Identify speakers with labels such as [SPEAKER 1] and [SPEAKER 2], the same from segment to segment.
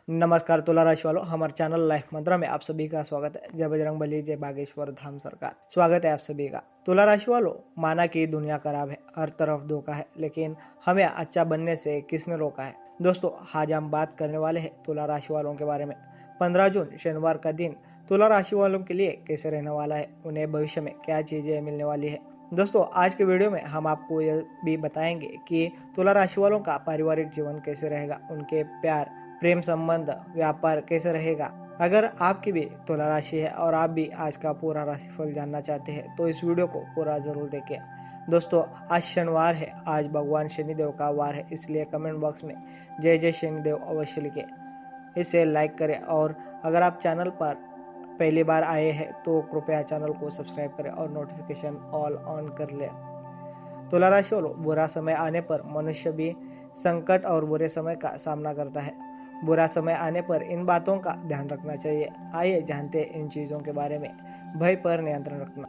[SPEAKER 1] नमस्कार तुला राशि वालों, हमारे चैनल लाइफ मंत्रा में आप सभी का स्वागत है। जय बजरंग बली, जय बागेश्वर धाम सरकार। स्वागत है आप सभी का। तुला राशि वालों, माना कि दुनिया खराब है, हर तरफ धोखा है, लेकिन हमें अच्छा बनने से किसने रोका है? दोस्तों, आज हम बात करने वाले हैं तुला राशि वालों के बारे में। 15 जून शनिवार का दिन तुला राशि वालों के लिए कैसे रहने वाला है, उन्हें भविष्य में क्या चीजें मिलने वाली है। दोस्तों, आज के वीडियो में हम आपको यह भी बताएंगे कि तुला राशि वालों का पारिवारिक जीवन कैसे रहेगा, उनके प्यार, प्रेम संबंध, व्यापार कैसे रहेगा। अगर आपकी भी तुला राशि है और आप भी आज का पूरा राशिफल जानना चाहते हैं तो इस वीडियो को पूरा जरूर देखें। दोस्तों, आज शनिवार है, आज भगवान शनिदेव का वार है, इसलिए कमेंट बॉक्स में जय जय शनिदेव अवश्य लिखें। इसे लाइक करें और अगर आप चैनल पर पहली बार आए हैं तो कृपया चैनल को सब्सक्राइब करें और नोटिफिकेशन ऑल ऑन कर लें। तुला राशि वालों, बुरा समय आने पर मनुष्य भी संकट और बुरे समय का सामना करता है। बुरा समय आने पर इन बातों का ध्यान रखना चाहिए। आइए जानते हैं इन चीजों के बारे में। भय पर नियंत्रण रखना।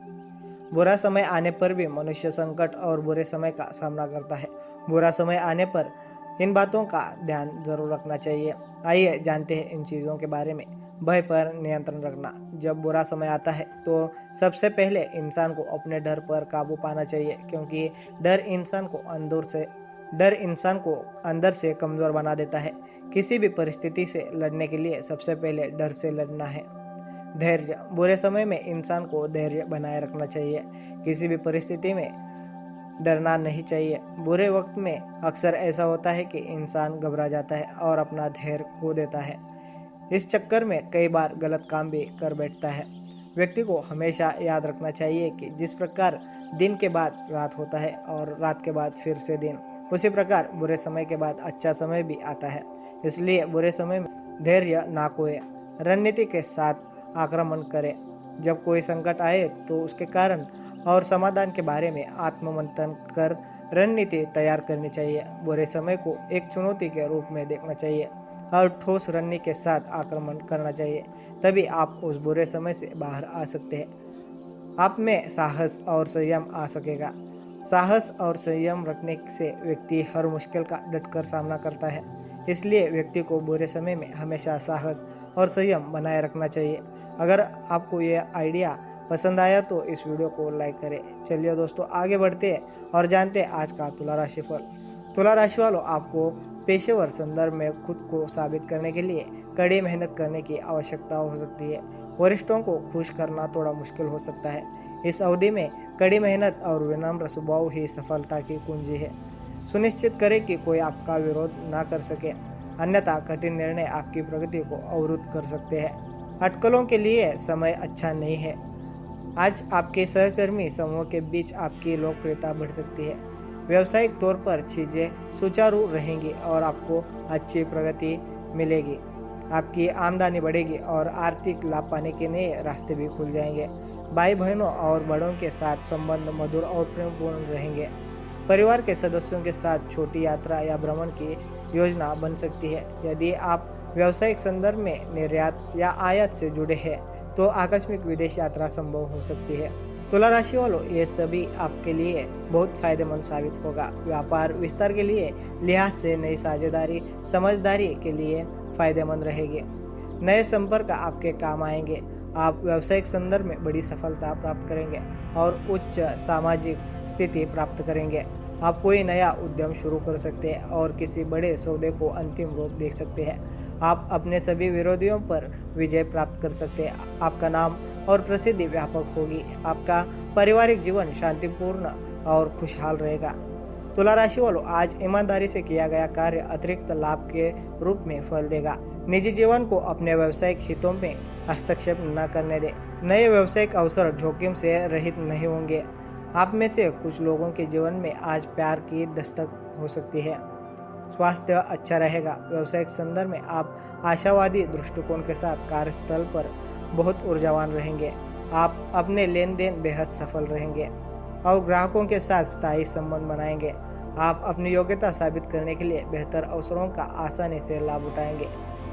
[SPEAKER 1] बुरा समय आने पर भी मनुष्य संकट और बुरे समय का सामना करता है। बुरा समय आने पर इन बातों का ध्यान जरूर रखना चाहिए। आइए जानते हैं इन चीजों के बारे में। भय पर नियंत्रण रखना। जब बुरा समय आता है तो सबसे पहले इंसान को अपने डर पर काबू पाना चाहिए, क्योंकि डर इंसान को अंदर से कमजोर बना देता है। किसी भी परिस्थिति से लड़ने के लिए सबसे पहले डर से लड़ना है। धैर्य। बुरे समय में इंसान को धैर्य बनाए रखना चाहिए। किसी भी परिस्थिति में डरना नहीं चाहिए। बुरे वक्त में अक्सर ऐसा होता है कि इंसान घबरा जाता है और अपना धैर्य खो देता है। इस चक्कर में कई बार गलत काम भी कर बैठता है। व्यक्ति को हमेशा याद रखना चाहिए कि जिस प्रकार दिन के बाद रात होता है और रात के बाद फिर से दिन, उसी प्रकार बुरे समय के बाद अच्छा समय भी आता है। इसलिए बुरे समय में धैर्य ना खोए, रणनीति के साथ आक्रमण करें। जब कोई संकट आए तो उसके कारण और समाधान के बारे में आत्ममंथन कर रणनीति तैयार करनी चाहिए। बुरे समय को एक चुनौती के रूप में देखना चाहिए और ठोस रणनीति के साथ आक्रमण करना चाहिए। तभी आप उस बुरे समय से बाहर आ सकते हैं। आप में साहस और संयम आ सकेगा। साहस और संयम रखने से व्यक्ति हर मुश्किल का डटकर सामना करता है। इसलिए व्यक्ति को बुरे समय में हमेशा साहस और संयम बनाए रखना चाहिए। अगर आपको यह आइडिया पसंद आया तो इस वीडियो को लाइक करें। चलिए दोस्तों, आगे बढ़ते हैं और जानते हैं आज का तुला राशिफल। तुला राशि वालों, आपको पेशेवर संदर्भ में खुद को साबित करने के लिए कड़ी मेहनत करने की आवश्यकता हो सकती है। वरिष्ठों को खुश करना थोड़ा मुश्किल हो सकता है। इस अवधि में कड़ी मेहनत और विनम्र स्वभाव ही सफलता की कुंजी है। सुनिश्चित करें कि कोई आपका विरोध ना कर सके, अन्यथा कठिन निर्णय आपकी प्रगति को अवरुद्ध कर सकते हैं। अटकलों के लिए समय अच्छा नहीं है। आज आपके सहकर्मी समूह के बीच आपकी लोकप्रियता बढ़ सकती है। व्यावसायिक तौर पर चीजें सुचारू रहेंगी और आपको अच्छी प्रगति मिलेगी। आपकी आमदनी बढ़ेगी और आर्थिक लाभ पाने के नए रास्ते भी खुल जाएंगे। भाई बहनों और बड़ों के साथ संबंध मधुर और प्रेमपूर्ण रहेंगे। परिवार के सदस्यों के साथ छोटी यात्रा या भ्रमण की योजना बन सकती है। यदि आप व्यावसायिक संदर्भ में निर्यात या आयात से जुड़े हैं तो आकस्मिक विदेश यात्रा संभव हो सकती है। तुला राशि वालों, ये सभी आपके लिए बहुत फायदेमंद साबित होगा। व्यापार विस्तार के लिए लिहाज से नई साझेदारी समझदारी के लिए फायदेमंद रहेगी। नए संपर्क आपके काम आएंगे। आप व्यावसायिक संदर्भ में बड़ी सफलता प्राप्त करेंगे और उच्च सामाजिक स्थिति प्राप्त करेंगे। आप कोई नया उद्यम शुरू कर सकते हैं और किसी बड़े सौदे को अंतिम रूप दे सकते हैं। आप अपने सभी विरोधियों पर विजय प्राप्त कर सकते हैं। आपका नाम और प्रसिद्धि व्यापक होगी। आपका पारिवारिक जीवन शांतिपूर्ण और खुशहाल रहेगा। तुला राशि वालों, आज ईमानदारी से किया गया कार्य अतिरिक्त लाभ के रूप में फल देगा। निजी जीवन को अपने व्यावसायिक हितों में हस्तक्षेप न करने दें। नए व्यावसायिक अवसर जोखिम से रहित नहीं होंगे। आप में से कुछ लोगों के जीवन में आज प्यार की दस्तक हो सकती है। स्वास्थ्य अच्छा रहेगा। व्यावसायिक संदर्भ में आप आशावादी दृष्टिकोण के साथ कार्यस्थल पर बहुत ऊर्जावान रहेंगे। आप अपने लेन देन बेहद सफल रहेंगे और ग्राहकों के साथ स्थायी संबंध बनाएंगे। आप अपनी योग्यता साबित करने के लिए बेहतर अवसरों का आसानी से लाभ उठाएंगे।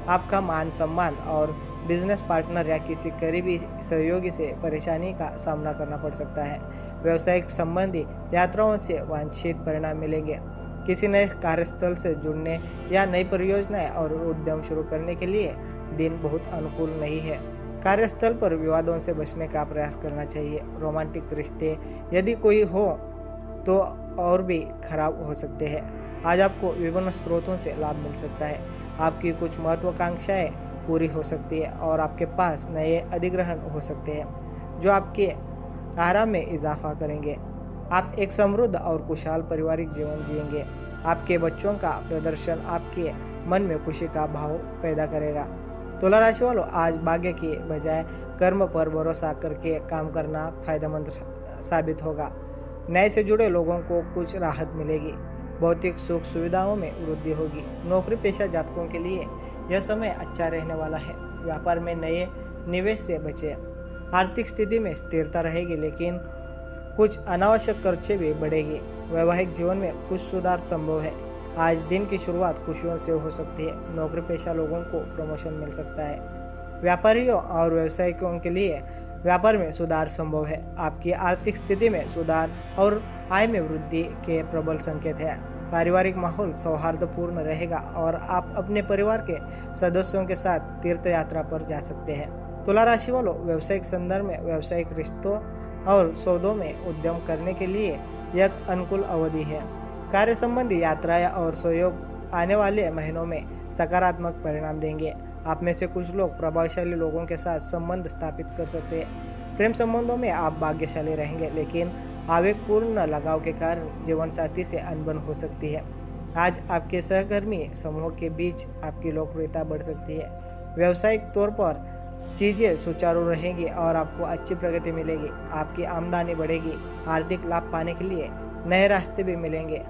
[SPEAKER 1] आपका मान सम्मान और बिजनेस पार्टनर या किसी करीबी सहयोगी से परेशानी का सामना करना पड़ सकता है। व्यावसायिक संबंधी यात्राओं से वांछित परिणाम मिलेंगे। किसी नए कार्यस्थल से जुड़ने या नई परियोजनाएं और उद्यम शुरू करने के लिए दिन बहुत अनुकूल नहीं है। कार्यस्थल पर विवादों से बचने का प्रयास करना चाहिए। रोमांटिक रिश्ते यदि कोई हो तो और भी खराब हो सकते हैं। आज आपको विभिन्न स्रोतों से लाभ मिल सकता है। आपकी कुछ महत्वाकांक्षाएं पूरी हो सकती है और आपके पास नए अधिग्रहण हो सकते हैं जो आपके आराम में इजाफा करेंगे। आप एक समृद्ध और खुशहाल पारिवारिक जीवन जिएंगे। आपके बच्चों का प्रदर्शन आपके मन में खुशी का भाव पैदा करेगा। तुला राशि वालों, आज भाग्य की बजाय कर्म पर भरोसा करके काम करना फायदेमंद साबित होगा। न्याय से जुड़े लोगों को कुछ राहत मिलेगी। भौतिक सुख सुविधाओं में वृद्धि होगी। नौकरी पेशा जातकों के लिए यह समय अच्छा रहने वाला है। व्यापार में नए निवेश से बचें। आर्थिक स्थिति में स्थिरता रहेगी, लेकिन कुछ अनावश्यक खर्चे भी बढ़ेगी। वैवाहिक जीवन में कुछ सुधार संभव है। आज दिन की शुरुआत खुशियों से हो सकती है। नौकरी पेशा लोगों को प्रमोशन मिल सकता है। व्यापारियों और व्यवसायियों के लिए व्यापार में सुधार संभव है। आपकी आर्थिक स्थिति में सुधार और आय में वृद्धि के प्रबल संकेत है। पारिवारिक माहौल सौहार्दपूर्ण रहेगा और आप अपने परिवार के सदस्यों के साथ तीर्थ यात्रा पर जा सकते हैं। तुला राशि वालों, व्यावसायिक संदर्भ में व्यावसायिक रिश्तों और सौदों में उद्यम करने के लिए यह अनुकूल अवधि है। कार्य संबंधी यात्राएं और सहयोग आने वाले महीनों में सकारात्मक परिणाम देंगे। आप में से कुछ लोग प्रभावशाली लोगों के साथ संबंध स्थापित कर सकते हैं। प्रेम संबंधों में आप भाग्यशाली रहेंगे, लेकिन आवेगपूर्ण लगाव के कारण जीवन साथी से अनबन हो सकती है। आज आपके सहकर्मी समूह के बीच आपकी लोकप्रियता बढ़ सकती है। व्यावसायिक तौर पर चीजें सुचारू रहेंगी और आपको अच्छी प्रगति मिलेगी। आपकी आमदनी बढ़ेगी। आर्थिक लाभ पाने के लिए नए रास्ते भी मिलेंगे।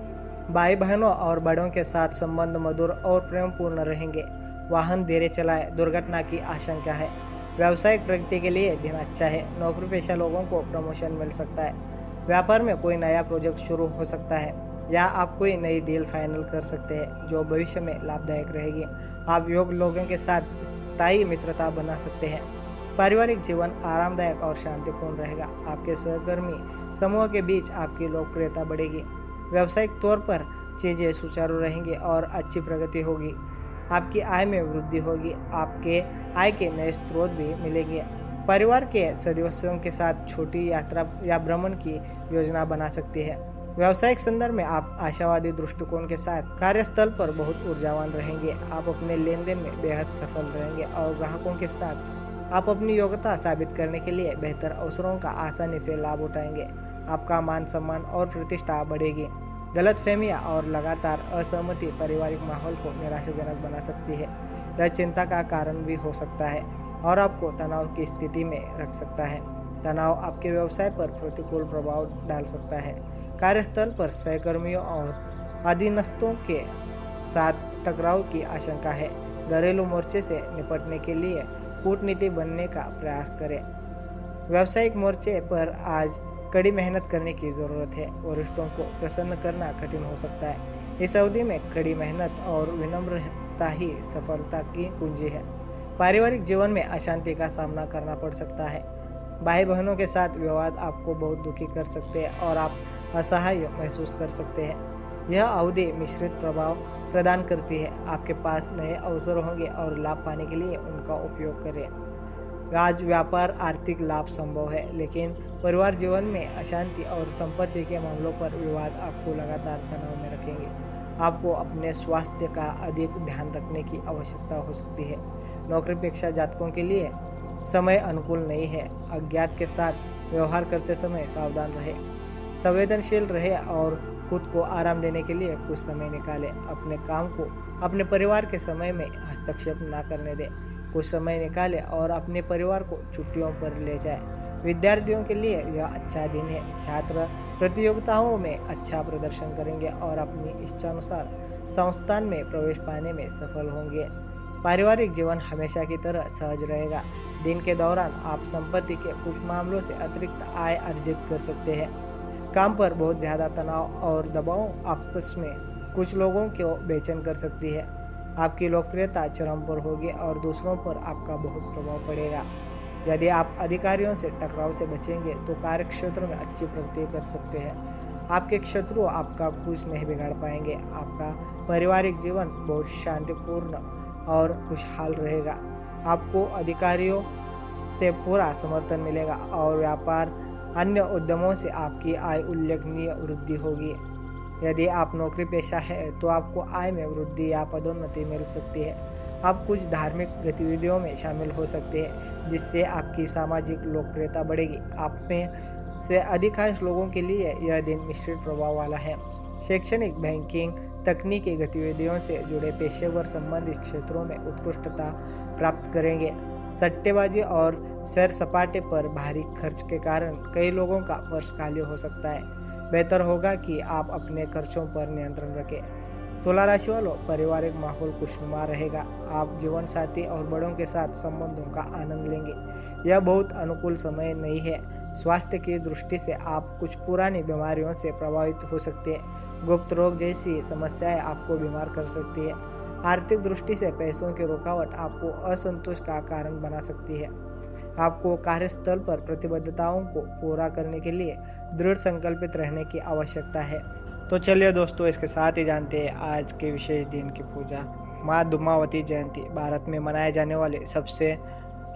[SPEAKER 1] भाई बहनों और बड़ों के साथ संबंध मधुर और प्रेमपूर्ण रहेंगे। वाहन धीरे चलाएं, दुर्घटना की आशंका है। व्यावसायिक प्रगति के लिए दिन अच्छा है। नौकरी पेशा लोगों को प्रमोशन मिल सकता है। व्यापार में कोई नया प्रोजेक्ट शुरू हो सकता है या आप कोई नई डील फाइनल कर सकते हैं जो भविष्य में लाभदायक रहेगी। आप योग लोगों के साथ स्थायी मित्रता बना सकते हैं। पारिवारिक जीवन आरामदायक और शांतिपूर्ण रहेगा। आपके सहकर्मी समूह के बीच आपकी लोकप्रियता बढ़ेगी। व्यावसायिक तौर पर चीजें सुचारू रहेंगी और अच्छी प्रगति होगी। आपकी आय में वृद्धि होगी। आपके आय के नए स्रोत भी मिलेंगे। परिवार के सदस्यों के साथ छोटी यात्रा या भ्रमण की योजना बना सकती है। व्यावसायिक संदर्भ में आप आशावादी दृष्टिकोण के साथ कार्यस्थल पर बहुत ऊर्जावान रहेंगे। आप अपने लेन देन में बेहद सफल रहेंगे और ग्राहकों के साथ आप अपनी योग्यता साबित करने के लिए बेहतर अवसरों का आसानी से लाभ उठाएंगे। आपका मान सम्मान और प्रतिष्ठा बढ़ेगी। गलतफहमियां और लगातार असहमति पारिवारिक माहौल को निराशाजनक बना सकती है। यह चिंता का कारण भी हो सकता है और आपको तनाव की स्थिति में रख सकता है। तनाव आपके व्यवसाय पर प्रतिकूल प्रभाव डाल सकता है। कार्यस्थल पर सहकर्मियों और अधीनस्थों के साथ टकराव की आशंका है। घरेलू मोर्चे से निपटने के लिए कूटनीति बनने का प्रयास करें। व्यावसायिक मोर्चे पर आज कड़ी मेहनत करने की जरूरत है। वरिष्ठों को प्रसन्न करना कठिन हो सकता है। इस अवधि में कड़ी मेहनत और विनम्रता ही सफलता की कुंजी है। पारिवारिक जीवन में अशांति का सामना करना पड़ सकता है। भाई बहनों के साथ विवाद आपको बहुत दुखी कर सकते हैं और आप असहाय महसूस कर सकते हैं। यह अवधि मिश्रित प्रभाव प्रदान करती है। आपके पास नए अवसर होंगे और लाभ पाने के लिए उनका उपयोग करें। आज व्यापार आर्थिक लाभ संभव है, लेकिन परिवार जीवन में अशांति और संपत्ति के मामलों पर विवाद आपको लगातार तनाव में रखेंगे। आपको अपने स्वास्थ्य का अधिक ध्यान रखने की आवश्यकता हो सकती है। नौकरी पेशा जातकों के लिए समय अनुकूल नहीं है। अज्ञात के साथ व्यवहार करते समय सावधान रहे। संवेदनशील रहे और खुद को आराम देने के लिए कुछ समय निकालें। अपने काम को अपने परिवार के समय में हस्तक्षेप न करने दें। कुछ समय निकालें और अपने परिवार को छुट्टियों पर ले जाएं। विद्यार्थियों के लिए यह अच्छा दिन है। छात्र प्रतियोगिताओं में अच्छा प्रदर्शन करेंगे और अपनी इच्छानुसार संस्थान में प्रवेश पाने में सफल होंगे। पारिवारिक जीवन हमेशा की तरह सहज रहेगा। दिन के दौरान आप संपत्ति के कुछ मामलों से अतिरिक्त आय अर्जित कर सकते हैं। काम पर बहुत ज़्यादा तनाव और दबाव आपस में कुछ लोगों को बेचैन कर सकती है। आपकी लोकप्रियता चरम पर होगी और दूसरों पर आपका बहुत प्रभाव पड़ेगा। यदि आप अधिकारियों से टकराव से बचेंगे तो कार्यक्षेत्र में अच्छी प्रगति कर सकते हैं। आपके शत्रु आपका कुछ नहीं बिगाड़ पाएंगे। आपका पारिवारिक जीवन बहुत शांतिपूर्ण और खुशहाल रहेगा। आपको अधिकारियों से पूरा समर्थन मिलेगा और व्यापार अन्य उद्यमों से आपकी आय उल्लेखनीय वृद्धि होगी। यदि आप नौकरी पेशा है तो आपको आय में वृद्धि या पदोन्नति मिल सकती है। आप कुछ धार्मिक गतिविधियों में शामिल हो सकते हैं जिससे आपकी सामाजिक लोकप्रियता बढ़ेगी। आप में से अधिकांश लोगों के लिए यह दिन मिश्रित प्रभाव वाला है। शैक्षणिक, बैंकिंग, तकनीकी गतिविधियों से जुड़े पेशेवर संबंधित क्षेत्रों में उत्कृष्टता प्राप्त करेंगे। सट्टेबाजी और सैर सपाटे पर भारी खर्च के कारण कई लोगों का पर्स खाली हो सकता है। बेहतर होगा कि आप अपने खर्चों पर नियंत्रण रखें। तुला राशि वालों, पारिवारिक माहौल खुशनुमा रहेगा। आप जीवन साथी और बड़ों के साथ संबंधों का आनंद लेंगे। यह बहुत अनुकूल समय नहीं है। स्वास्थ्य की दृष्टि से आप कुछ पुरानी बीमारियों से प्रभावित हो सकते हैं। गुप्त रोग जैसी समस्याएं आपको बीमार कर सकती है। आर्थिक दृष्टि से पैसों की रुकावट आपको असंतोष का कारण बना सकती है। आपको कार्यस्थल पर प्रतिबद्धताओं को पूरा करने के लिए दृढ़ संकल्पित रहने की आवश्यकता है। तो चलिए दोस्तों, इसके साथ ही जानते हैं आज के विशेष दिन की पूजा। माँ दुमावती जयंती भारत में मनाए जाने वाले सबसे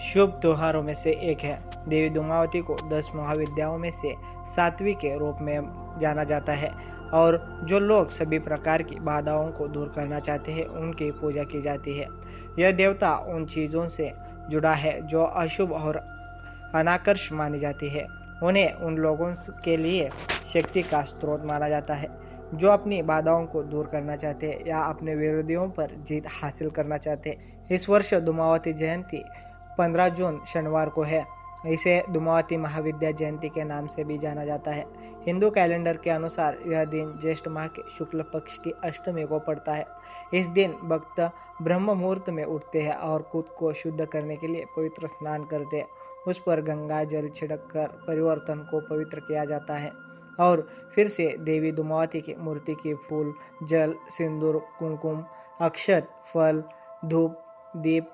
[SPEAKER 1] शुभ त्योहारों में से एक है। देवी दुमावती को 10 महाविद्याओं में से 7वीं के रूप में जाना जाता है और जो लोग सभी प्रकार की बाधाओं को दूर करना चाहते हैं उनकी पूजा की जाती है। यह देवता उन चीज़ों से जुड़ा है जो अशुभ और अनाकर्ष मानी जाती है। उन्हें उन लोगों के लिए शक्ति का स्रोत माना जाता है जो अपनी बाधाओं को दूर करना चाहते हैं या अपने विरोधियों पर जीत हासिल करना चाहते हैं। इस वर्ष दुमावती जयंती 15 जून शनिवार को है। इसे दुमावती महाविद्या जयंती के नाम से भी जाना जाता है। हिंदू कैलेंडर के अनुसार यह दिन ज्येष्ठ माह के शुक्ल पक्ष की अष्टमी को पड़ता है। इस दिन भक्त ब्रह्म मुहूर्त में उठते हैं और खुद को शुद्ध करने के लिए पवित्र स्नान करते हैं। उस पर गंगा जल छिड़क कर परिवर्तन को पवित्र किया जाता है और फिर से देवी दुमावती की मूर्ति की फूल, जल, सिंदूर, कुमकुम, अक्षत, फल, धूप, दीप,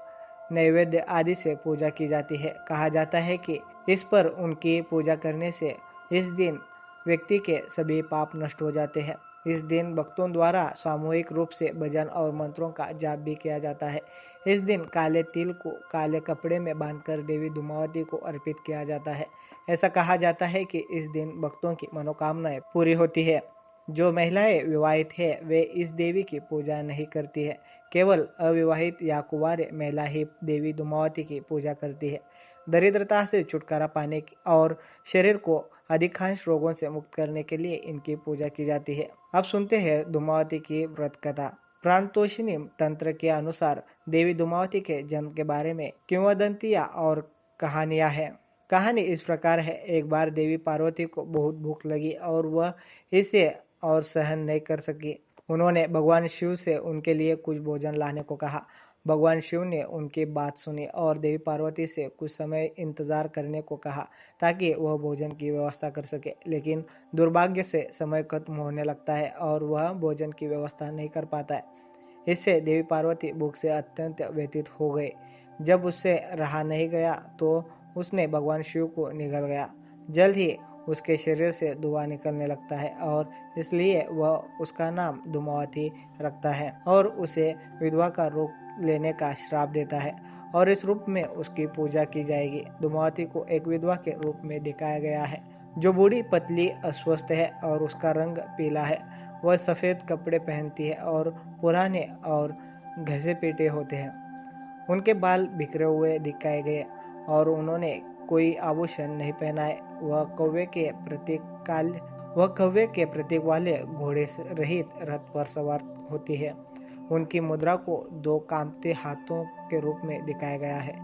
[SPEAKER 1] नैवेद्य आदि से पूजा की जाती है। कहा जाता है कि इस पर उनकी पूजा करने से इस दिन व्यक्ति के सभी पाप नष्ट हो जाते हैं। इस दिन भक्तों द्वारा सामूहिक रूप से भजन और मंत्रों का जाप भी किया जाता है। इस दिन काले तिल को काले कपड़े में बांधकर देवी दुमावती को अर्पित किया जाता है। ऐसा कहा जाता है कि इस दिन भक्तों की मनोकामनाएं पूरी होती है। जो महिलाएं विवाहित है वे इस देवी की पूजा नहीं करती है। केवल अविवाहित या कुंवारे महिला ही देवी दुमावती की पूजा करती है। दरिद्रता से छुटकारा पाने और शरीर को अधिकांश रोगों से मुक्त करने के लिए इनकी पूजा की जाती है। अब सुनते हैं दुमावती की व्रत कथा। प्राणतोषिणी तंत्र के अनुसार देवी दुमावती के जन्म के बारे में किंवदंतियां और कहानियां हैं। कहानी इस प्रकार है। एक बार देवी पार्वती को बहुत भूख लगी और वह इसे और सहन नहीं कर सकी। उन्होंने भगवान शिव से उनके लिए कुछ भोजन लाने को कहा। भगवान शिव ने उनकी बात सुनी और देवी पार्वती से कुछ समय इंतजार करने को कहा ताकि वह भोजन की व्यवस्था कर सके। लेकिन दुर्भाग्य से समय खत्म होने लगता है और वह भोजन की व्यवस्था नहीं कर पाता है। इससे देवी पार्वती भूख से अत्यंत व्यथित हो गए। जब उससे रहा नहीं गया तो उसने भगवान शिव को निगल गया। जल्द ही उसके शरीर से धुआं निकलने लगता है और इसलिए वह उसका नाम दुमावती रखता है और उसे विधवा का रूप लेने का श्राप देता है और इस रूप में उसकी पूजा की जाएगी। दुमावती को एक विधवा के रूप में दिखाया गया है जो बूढ़ी, पतली, अस्वस्थ है और उसका रंग पीला है। वह सफ़ेद कपड़े पहनती है और पुराने और घसे पीटे होते हैं। उनके बाल बिखरे हुए दिखाए गए और उन्होंने कोई आभूषण नहीं पहनाए। वह कौवे के प्रतीक वाले घोड़े से रहित रथ पर सवार होती है। उनकी मुद्रा को 2 कांपते हाथों के रूप में दिखाया गया है।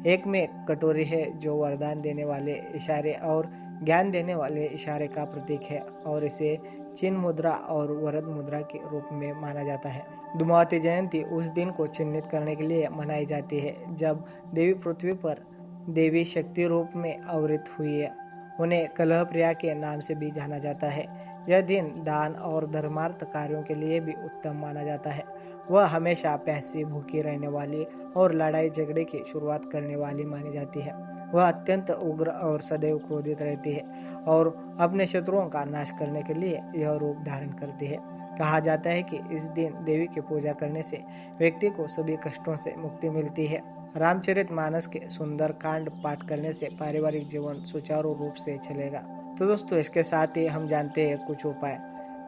[SPEAKER 1] एक में कटोरी है जो वरदान देने वाले इशारे और ज्ञान देने वाले इशारे का प्रतीक है और इसे चिन्ह मुद्रा और वरद मुद्रा के रूप में माना जाता है। दुमावती जयंती उस दिन को चिन्हित करने के लिए मनाई जाती है जब देवी पृथ्वी पर देवी शक्ति रूप में अवतरित हुई है। उन्हें कलह प्रिया के नाम से भी जाना जाता है। यह दिन दान और धर्मार्थ कार्यों के लिए भी उत्तम माना जाता है। वह हमेशा प्यासी, भूखी रहने वाली और लड़ाई झगड़े की शुरुआत करने वाली मानी जाती है। वह अत्यंत उग्र और सदैव क्रोधित रहती है और अपने शत्रुओं का नाश करने के लिए यह रूप धारण करती है। कहा जाता है कि इस दिन देवी की पूजा करने से व्यक्ति को सभी कष्टों से मुक्ति मिलती है। रामचरितमानस के सुंदर कांड पाठ करने से पारिवारिक जीवन सुचारू रूप से चलेगा। तो दोस्तों, इसके साथ ही हम जानते हैं कुछ उपाय।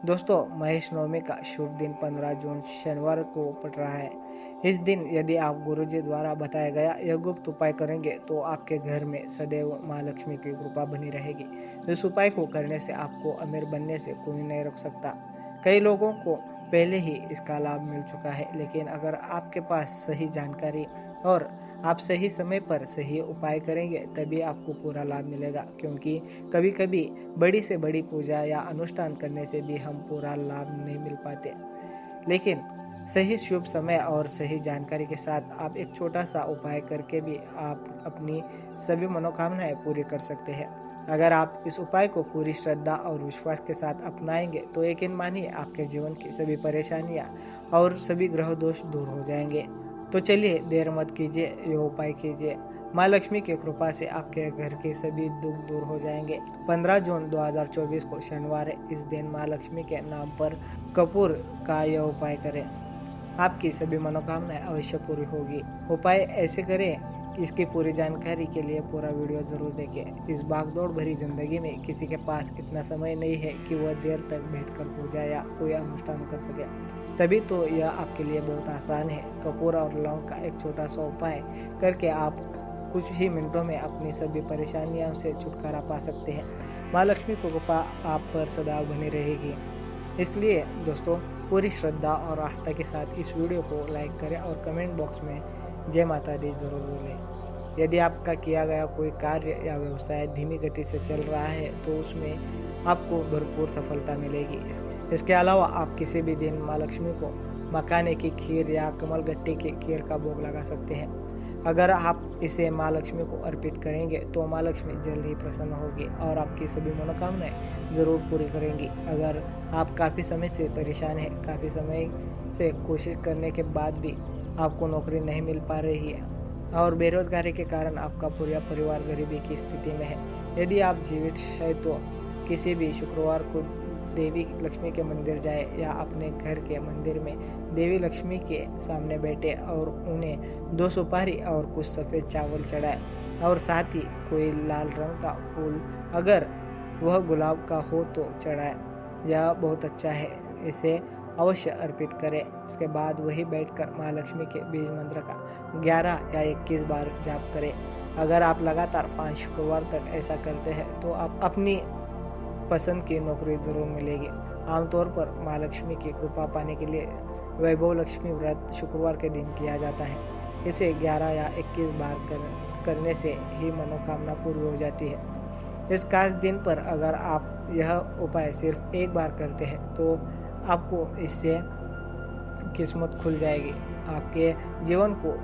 [SPEAKER 1] दोस्तों, महेश नवमी का शुभ दिन 15 जून शनिवार को पड़ रहा है। इस दिन यदि आप गुरुजी द्वारा बताया गया यह गुप्त उपाय करेंगे तो आपके घर में सदैव माँ लक्ष्मी की कृपा बनी रहेगी। इस उपाय को करने से आपको अमीर बनने से कोई नहीं रोक सकता। कई लोगों को पहले ही इसका लाभ मिल चुका है, लेकिन अगर आपके पास सही जानकारी और आप सही समय पर सही उपाय करेंगे तभी आपको पूरा लाभ मिलेगा। क्योंकि कभी कभी बड़ी से बड़ी पूजा या अनुष्ठान करने से भी हम पूरा लाभ नहीं मिल पाते, लेकिन सही शुभ समय और सही जानकारी के साथ आप एक छोटा सा उपाय करके भी आप अपनी सभी मनोकामनाएं पूरी कर सकते हैं। अगर आप इस उपाय को पूरी श्रद्धा और विश्वास के साथ अपनाएंगे तो यकीन मानिए आपके जीवन की सभी परेशानियां और सभी ग्रह दोष दूर हो जाएंगे। तो चलिए देर मत कीजिए, यह उपाय कीजिए। माँ लक्ष्मी की कृपा से आपके घर के सभी दुख दूर हो जाएंगे। 15 जून 2024 को शनिवार है। इस दिन माँ लक्ष्मी के नाम पर कपूर का यह उपाय करें, आपकी सभी मनोकामनाएं अवश्य पूरी होगी। उपाय ऐसे करें कि इसकी पूरी जानकारी के लिए पूरा वीडियो जरूर देखें। इस भागदौड़ भरी जिंदगी में किसी के पास इतना समय नहीं है कि वह देर तक बैठकर पूजा या कोई अनुष्ठान कर सके, तभी तो यह आपके लिए बहुत आसान है। कपूर और लौंग का एक छोटा सा उपाय करके आप कुछ ही मिनटों में अपनी सभी परेशानियों से छुटकारा पा सकते हैं। माँ लक्ष्मी की कृपा आप पर सदा बनी रहेगी। इसलिए दोस्तों, पूरी श्रद्धा और आस्था के साथ इस वीडियो को लाइक करें और कमेंट बॉक्स में जय माता दी जरूर बोलें। यदि आपका किया गया कोई कार्य या व्यवसाय धीमी गति से चल रहा है तो उसमें आपको भरपूर सफलता मिलेगी। इसके अलावा आप किसी भी दिन माँ लक्ष्मी को मखाने की खीर या कमलगट्टी की खीर का भोग लगा सकते हैं। अगर आप इसे माँ लक्ष्मी को अर्पित करेंगे तो माँ लक्ष्मी जल्द ही प्रसन्न होगी और आपकी सभी मनोकामनाएं जरूर पूरी करेंगी। अगर आप काफ़ी समय से परेशान हैं, काफ़ी समय से कोशिश करने के बाद भी आपको नौकरी नहीं मिल पा रही है और बेरोजगारी के कारण आपका पूरा परिवार गरीबी की स्थिति में है, यदि आप जीवित हैं तो किसी भी शुक्रवार को देवी लक्ष्मी के मंदिर जाए या अपने घर के मंदिर में देवी लक्ष्मी के सामने बैठे और उन्हें 2 सुपारी और कुछ सफ़ेद चावल चढ़ाए और साथ ही कोई लाल रंग का फूल, अगर वह गुलाब का हो तो चढ़ाए। यह बहुत अच्छा है, इसे अवश्य अर्पित करें। इसके बाद वही बैठकर माँ लक्ष्मी के बीज मंत्र का 11 या 21 बार जाप करें। अगर आप लगातार 5 शुक्रवार तक ऐसा करते हैं तो आप अपनी पसंद की नौकरी जरूर मिलेगी। आमतौर पर माँ लक्ष्मी की कृपा पाने के लिए वैभव लक्ष्मी व्रत शुक्रवार के दिन किया जाता है। इसे 11 या 21 बार करने से ही मनोकामना पूरी हो जाती है। इस खास दिन पर अगर आप यह उपाय सिर्फ एक बार करते हैं तो आपको इससे किस्मत खुल जाएगी, आपके जीवन को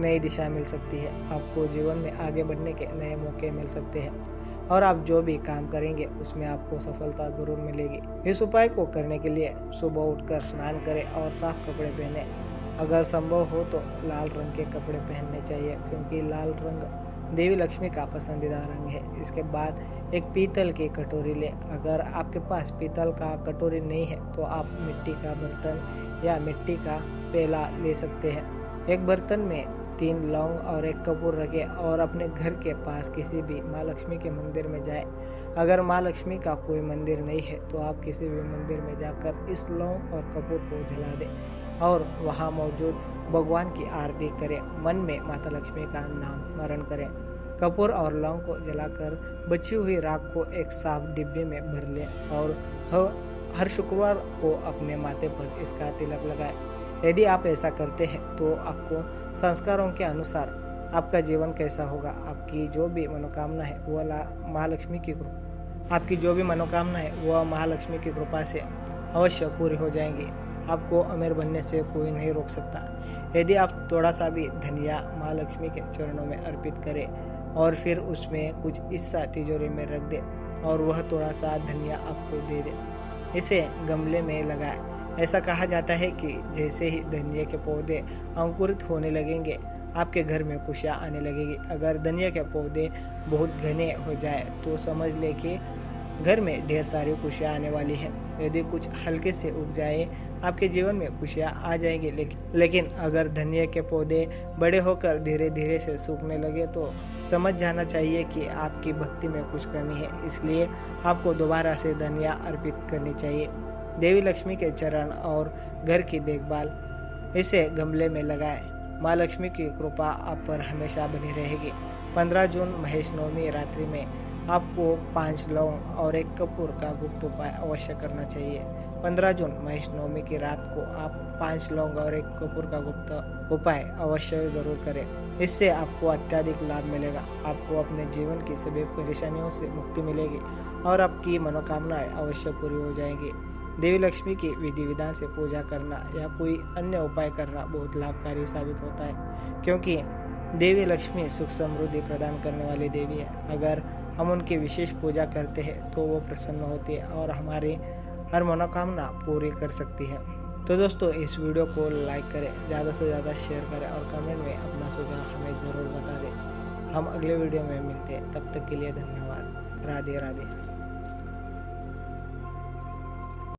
[SPEAKER 1] नई दिशा मिल सकती है, आपको जीवन में आगे बढ़ने के नए मौके मिल सकते हैं और आप जो भी काम करेंगे उसमें आपको सफलता जरूर मिलेगी। इस उपाय को करने के लिए सुबह उठकर स्नान करें और साफ कपड़े पहने। अगर संभव हो तो लाल रंग के कपड़े पहनने चाहिए, क्योंकि लाल रंग देवी लक्ष्मी का पसंदीदा रंग है। इसके बाद एक पीतल की कटोरी लें। अगर आपके पास पीतल का कटोरी नहीं है तो आप मिट्टी का बर्तन या मिट्टी का पेला ले सकते हैं। एक बर्तन में 3 लौंग और 1 कपूर रखें और अपने घर के पास किसी भी माँ लक्ष्मी के मंदिर में जाएं। अगर माँ लक्ष्मी का कोई मंदिर नहीं है तो आप किसी भी मंदिर में जाकर इस लौंग और कपूर को जला दें और वहाँ मौजूद भगवान की आरती करें। मन में माता लक्ष्मी का नाम स्मरण करें। कपूर और लौंग को जलाकर बची हुई राख को एक साफ डिब्बे में भर लें और हर शुक्रवार को अपने माथे पर इसका तिलक लगाएं। यदि आप ऐसा करते हैं तो आपको संस्कारों के अनुसार आपका जीवन कैसा होगा, आपकी जो भी मनोकामना है वह महालक्ष्मी की कृपा से अवश्य पूरी हो जाएंगी। आपको अमीर बनने से कोई नहीं रोक सकता। यदि आप थोड़ा सा भी धनिया माँ लक्ष्मी के चरणों में अर्पित करें और फिर उसमें कुछ हिस्सा तिजोरी में रख दें और वह थोड़ा सा धनिया आपको दे दें, इसे गमले में लगाएं। ऐसा कहा जाता है कि जैसे ही धनिया के पौधे अंकुरित होने लगेंगे आपके घर में खुशियाँ आने लगेगी। अगर धनिया के पौधे बहुत घने हो जाए तो समझ ले कि घर में ढेर सारी खुशियाँ आने वाली है। यदि कुछ हल्के से उग जाए आपके जीवन में खुशियाँ आ जाएंगी, लेकिन अगर धनिया के पौधे बड़े होकर धीरे धीरे से सूखने लगे तो समझ जाना चाहिए कि आपकी भक्ति में कुछ कमी है। इसलिए आपको दोबारा से धनिया अर्पित करनी चाहिए। देवी लक्ष्मी के चरण और घर की देखभाल, इसे गमले में लगाएं। माँ लक्ष्मी की कृपा आप पर हमेशा बनी रहेगी। 15 जून महेश नवमी रात्रि में आपको 5 लौंग और 1 कपूर का गुप्त उपाय अवश्य करना चाहिए। 15 जून महेश नवमी की रात को आप 5 लौंग और 1 कपूर का गुप्त उपाय अवश्य जरूर करें। इससे आपको अत्यधिक लाभ मिलेगा। आपको अपने जीवन की सभी परेशानियों से मुक्ति मिलेगी और आपकी मनोकामनाएं अवश्य पूरी हो जाएंगी। देवी लक्ष्मी की विधि विधान से पूजा करना या कोई अन्य उपाय करना बहुत लाभकारी साबित होता है, क्योंकि देवी लक्ष्मी सुख समृद्धि प्रदान करने वाली देवी है। अगर हम उनकी विशेष पूजा करते हैं तो वो प्रसन्न होती है और हमारी हर मनोकामना पूरी कर सकती है। तो दोस्तों, इस वीडियो को लाइक करें, ज़्यादा से ज़्यादा शेयर करें और कमेंट में अपना सुझाव हमें ज़रूर बता दें। हम अगले वीडियो में मिलते हैं, तब तक के लिए धन्यवाद। राधे राधे।